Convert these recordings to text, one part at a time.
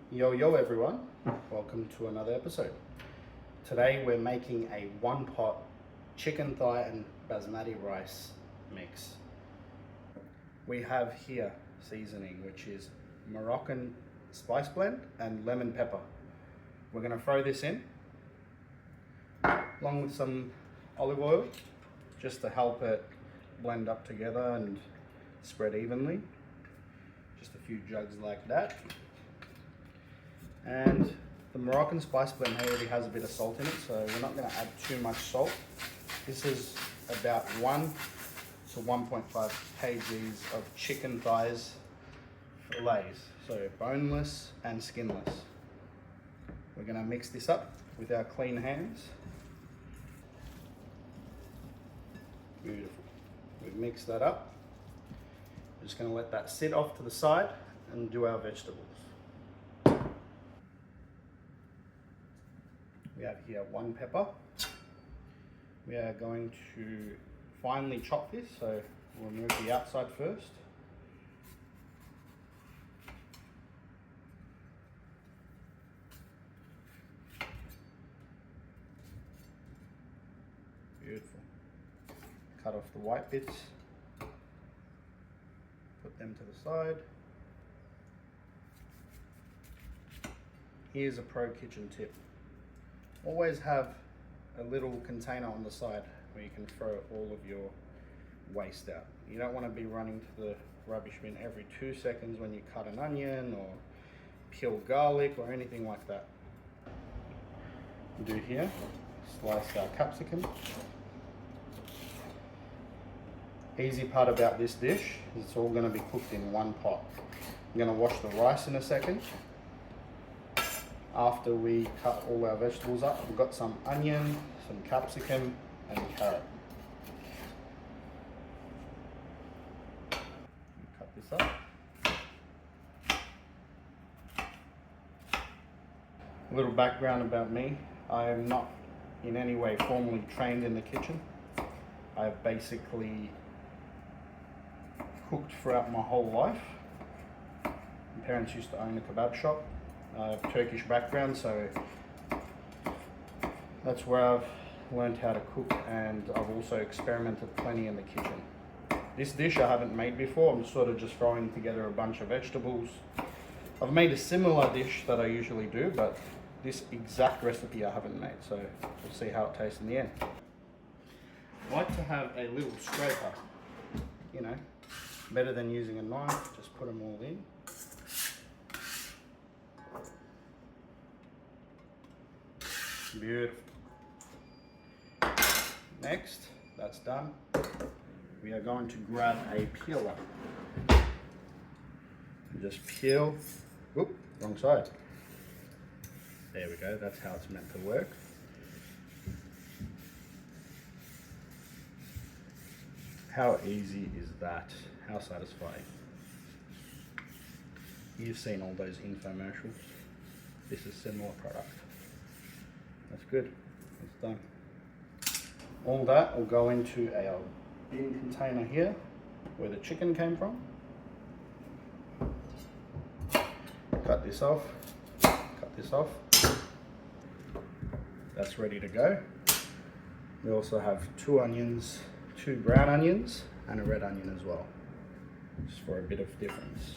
Yo everyone, welcome to another episode. Today we're making a one pot chicken thigh and basmati rice mix. We have here seasoning, which is Moroccan spice blend and lemon pepper. We're going to throw this in along with some olive oil just to help it blend up together and spread evenly. Just a few jugs like that. And the Moroccan spice blend already has a bit of salt in it, so we're not going to add too much salt. This is about 1 to 1.5 kgs of chicken thighs fillets, so boneless and skinless. We're going to mix this up with our clean hands. Beautiful. We've mixed that up. We're just going to let that sit off to the side and do our vegetables. We have here 1 pepper. We are going to finely chop this, so we'll remove the outside first. Beautiful. Cut off the white bits. Put them to the side. Here's a pro kitchen tip. Always have a little container on the side where you can throw all of your waste out. You don't want to be running to the rubbish bin every 2 seconds when you cut an onion or peel garlic or anything like that. Do here, slice our capsicum. Easy part about this dish is it's all going to be cooked in one pot. I'm going to wash the rice in a second. After we cut all our vegetables up, we've got some onion, some capsicum and carrot. Cut this up. A little background about me. I am not in any way formally trained in the kitchen. I've basically cooked throughout my whole life. My parents used to own a kebab shop. I have Turkish background, so that's where I've learned how to cook, and I've also experimented plenty in the kitchen. This dish I haven't made before. I'm sort of just throwing together a bunch of vegetables. I've made a similar dish that I usually do, but this exact recipe I haven't made, so we'll see how it tastes in the end. I like to have a little scraper, you know, better than using a knife. Just put them all in. Beautiful. Next, that's done. We are going to grab a peeler. Just peel. Oop, wrong side. There we go, that's how it's meant to work. How easy is that? How satisfying. You've seen all those infomercials. This is a similar product. That's good, it's done. All that will go into our bin container here, where the chicken came from. Cut this off, cut this off. That's ready to go. We also have 2 onions, 2 brown onions, and a red onion as well, just for a bit of difference.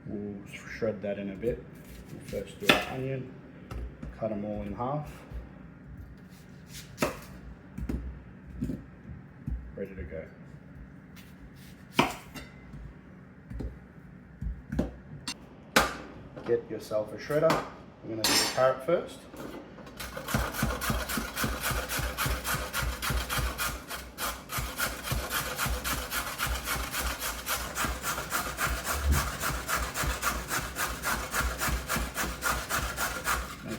We'll shred that in a bit. We'll first do our onion. Cut them all in half. Ready to go. Get yourself a shredder. I'm going to do the carrot first.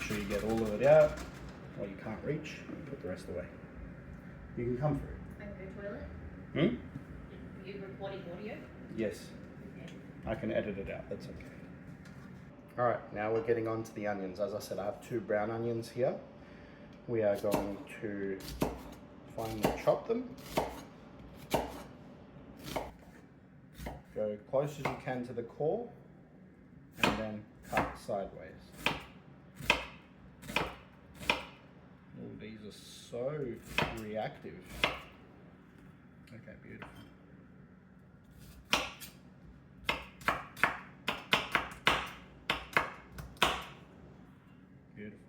You get all of it out, or you can't reach, put the rest away. You can come through. I can go toilet? Are you recording audio? Yes. Okay. I can edit it out, that's okay. Alright, now we're getting on to the onions. As I said, I have 2 brown onions here. We are going to finely chop them. Go close as you can to the core, and then cut sideways. Oh, these are so reactive. Okay, beautiful. Beautiful.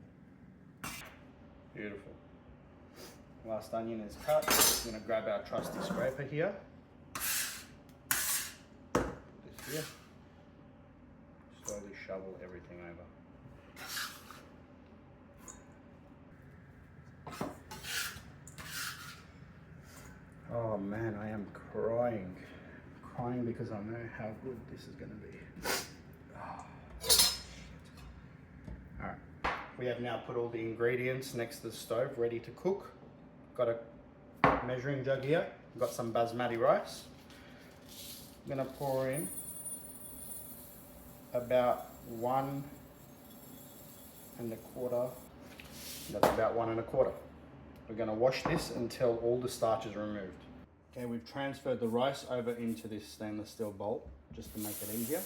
Beautiful. Last onion is cut. I'm going to grab our trusty scraper here. This here. Slowly shovel everything over. Oh man, I am crying. Crying because I know how good this is going to be. Oh. Alright, we have now put all the ingredients next to the stove ready to cook. Got a measuring jug here, got some basmati rice. I'm going to pour in about 1 1/4. That's about 1 1/4. We're going to wash this until all the starch is removed. Okay, we've transferred the rice over into this stainless steel bowl just to make it easier.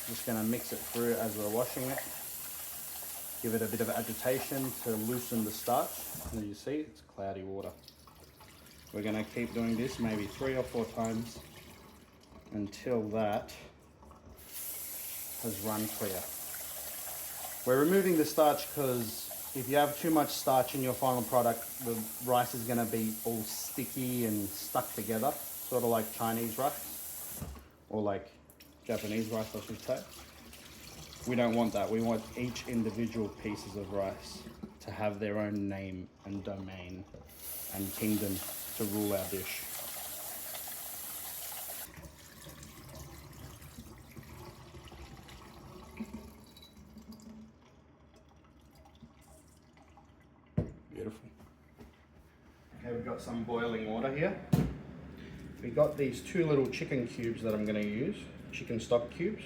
Just going to mix it through as we're washing it. Give it a bit of agitation to loosen the starch. And as you see, it's cloudy water. We're going to keep doing this maybe 3 or 4 times until that has run clear. We're removing the starch because if you have too much starch in your final product, the rice is going to be all sticky and stuck together, sort of like Chinese rice, or like Japanese rice, I should say. We don't want that. We want each individual pieces of rice to have their own name and domain and kingdom to rule our dish. Beautiful. Okay, we've got some boiling water here. We got these 2 little chicken cubes that I'm going to use, chicken stock cubes.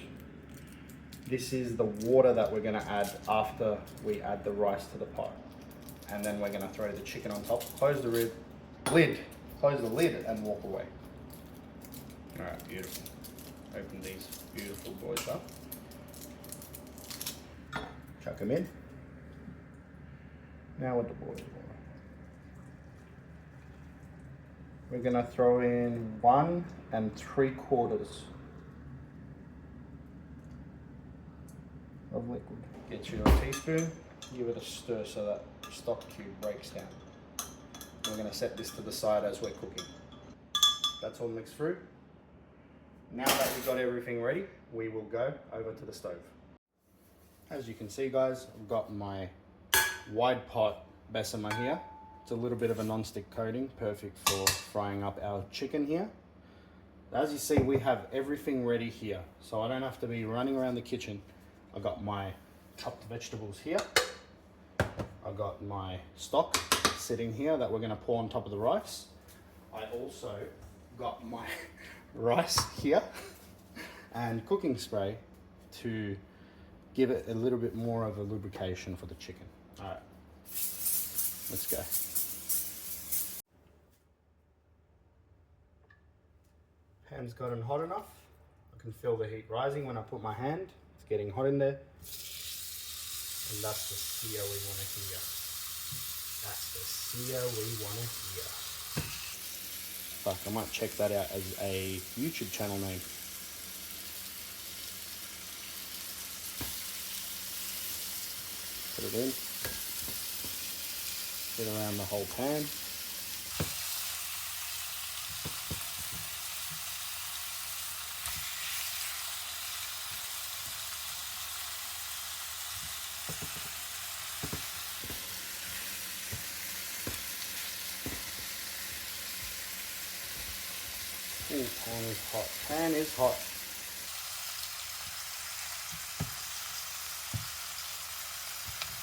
This is the water that we're going to add after we add the rice to the pot. And then we're going to throw the chicken on top. Close the lid, close the lid and walk away. All right, beautiful. Open these beautiful boys up. Chuck them in. Now with the boiling water. We're going to throw in 1 3/4 of liquid. Get you a teaspoon, give it a stir so that the stock cube breaks down. We're going to set this to the side as we're cooking. That's all mixed through. Now that we've got everything ready, we will go over to the stove. As you can see guys, I've got my wide pot bessemer here. It's a little bit of a non-stick coating, perfect for frying up our chicken here. As you see, we have everything ready here, so I don't have to be running around the kitchen. I got my chopped vegetables here. I got my stock sitting here that we're going to pour on top of the rice. I also got my rice here and cooking spray to give it a little bit more of a lubrication for the chicken. All right, let's go. Pan's gotten hot enough. I can feel the heat rising when I put my hand. It's getting hot in there. And that's the sear we want to hear. That's the sear we want to hear. Fuck, I might check that out as a YouTube channel name. Put it in. Get around the whole pan. Ooh, pan is hot. Pan is hot.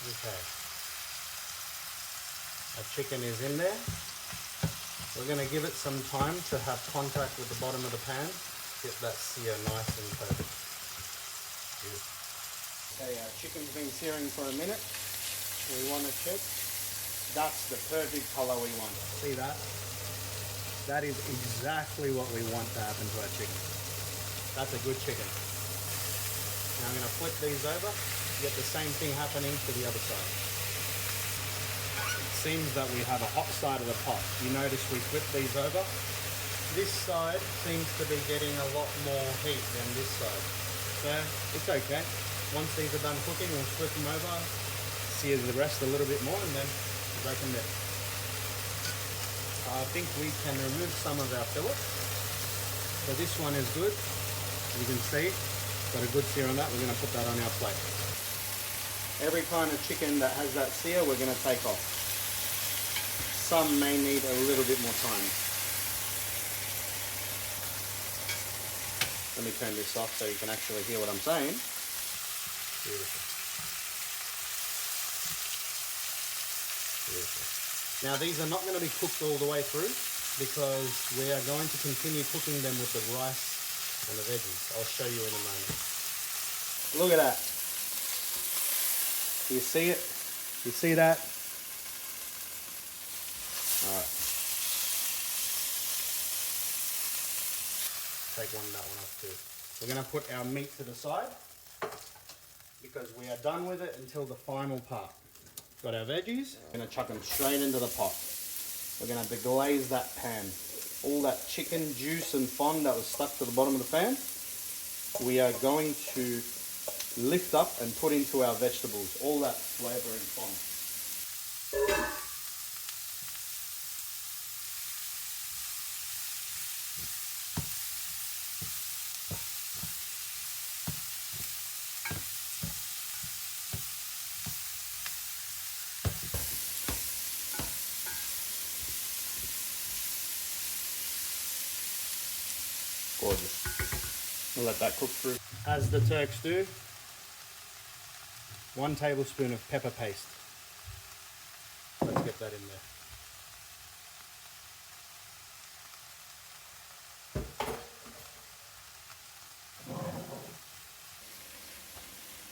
Okay. Our chicken is in there. We're going to give it some time to have contact with the bottom of the pan. Get that sear nice and coated. Okay, our chicken's been searing for a minute. We want to check. That's the perfect color we want. See that? That is exactly what we want to happen to our chicken. That's a good chicken. Now I'm going to flip these over, get the same thing happening to the other side. It seems that we have a hot side of the pot. You notice we flip these over. This side seems to be getting a lot more heat than this side. So it's okay. Once these are done cooking, we'll flip them over, sear the rest a little bit more, and then go from there. I think we can remove some of our fillet. So this one is good. You can see, got a good sear on that. We're going to put that on our plate. Every kind of chicken that has that sear, we're going to take off. Some may need a little bit more time. Let me turn this off so you can actually hear what I'm saying. Beautiful. Beautiful. Now these are not going to be cooked all the way through because we are going to continue cooking them with the rice and the veggies. I'll show you in a moment. Look at that. You see it? You see that? Alright. Take that one off too. We're going to put our meat to the side because we are done with it until the final part. Got our veggies. We're going to chuck them straight into the pot. We're going to deglaze that pan. All that chicken juice and fond that was stuck to the bottom of the pan, we are going to lift up and put into our vegetables. All that flavour and fond. Gorgeous. We'll let that cook through. As the Turks do, 1 tablespoon of pepper paste. Let's get that in there.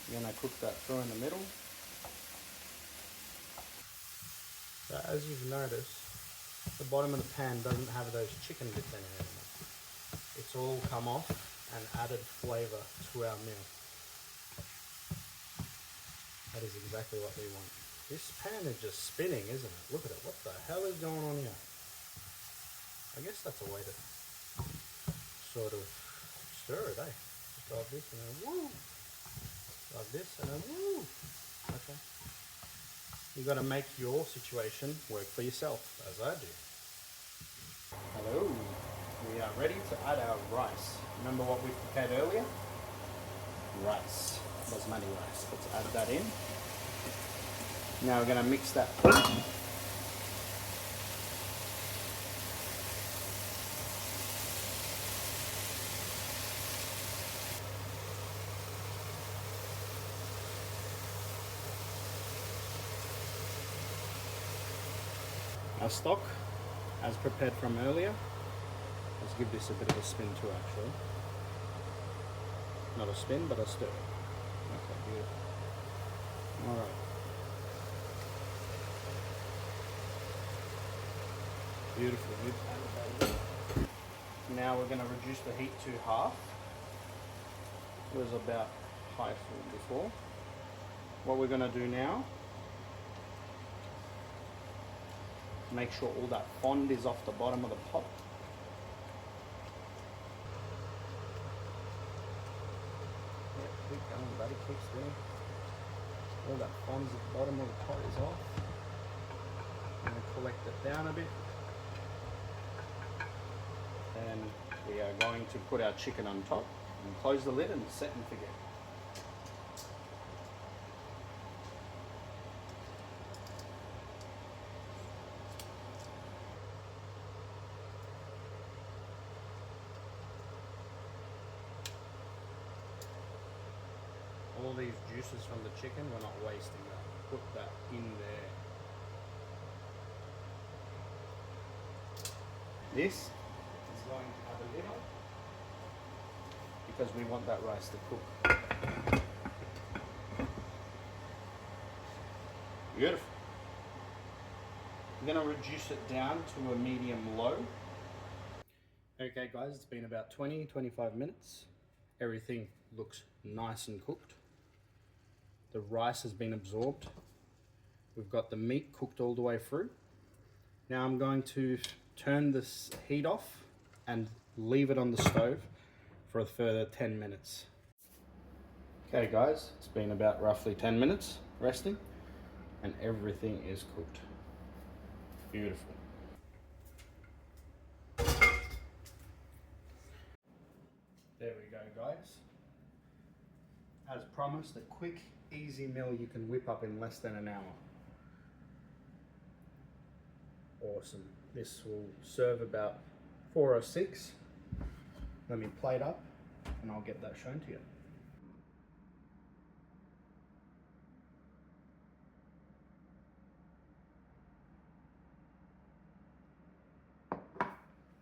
You're going to cook that through in the middle. So as you've noticed, the bottom of the pan doesn't have those chicken bits in it anymore. It's all come off and added flavour to our meal. That is exactly what we want. This pan is just spinning, isn't it? Look at it. What the hell is going on here? I guess that's a way to sort of stir it, eh? Just like this and then woo! Like this and then woo! Okay. You've got to make your situation work for yourself, as I do. Hello. We are ready to add our rice. Remember what we prepared earlier? Rice. Basmati rice. Let's add that in. Now we're going to mix that. Our stock, as prepared from earlier. Let's give this a bit of a spin too, actually. Not a spin, but a stir. Okay, beautiful. Alright. Beautiful. We've added that in. Now we're going to reduce the heat to half. It was about high full before. What we're going to do now, make sure all that fond is off the bottom of the pot. Keep going, buddy, keep spinning. All that fond's at the bottom of the pot is off. I'm going to collect it down a bit. And we are going to put our chicken on top and close the lid and set and forget. All these juices from the chicken, we're not wasting that. Put that in there. This is going to have a lid on because we want that rice to cook. Beautiful. I'm going to reduce it down to a medium low. Okay guys, it's been about 20-25 minutes. Everything looks nice and cooked. The rice has been absorbed. We've got the meat cooked all the way through. Now I'm going to turn this heat off and leave it on the stove for a further 10 minutes. Okay guys, it's been about roughly 10 minutes resting and everything is cooked. Beautiful. There we go guys. As promised, a quick, easy meal you can whip up in less than an hour. Awesome. This will serve about 4 or 6. Let me plate up and I'll get that shown to you.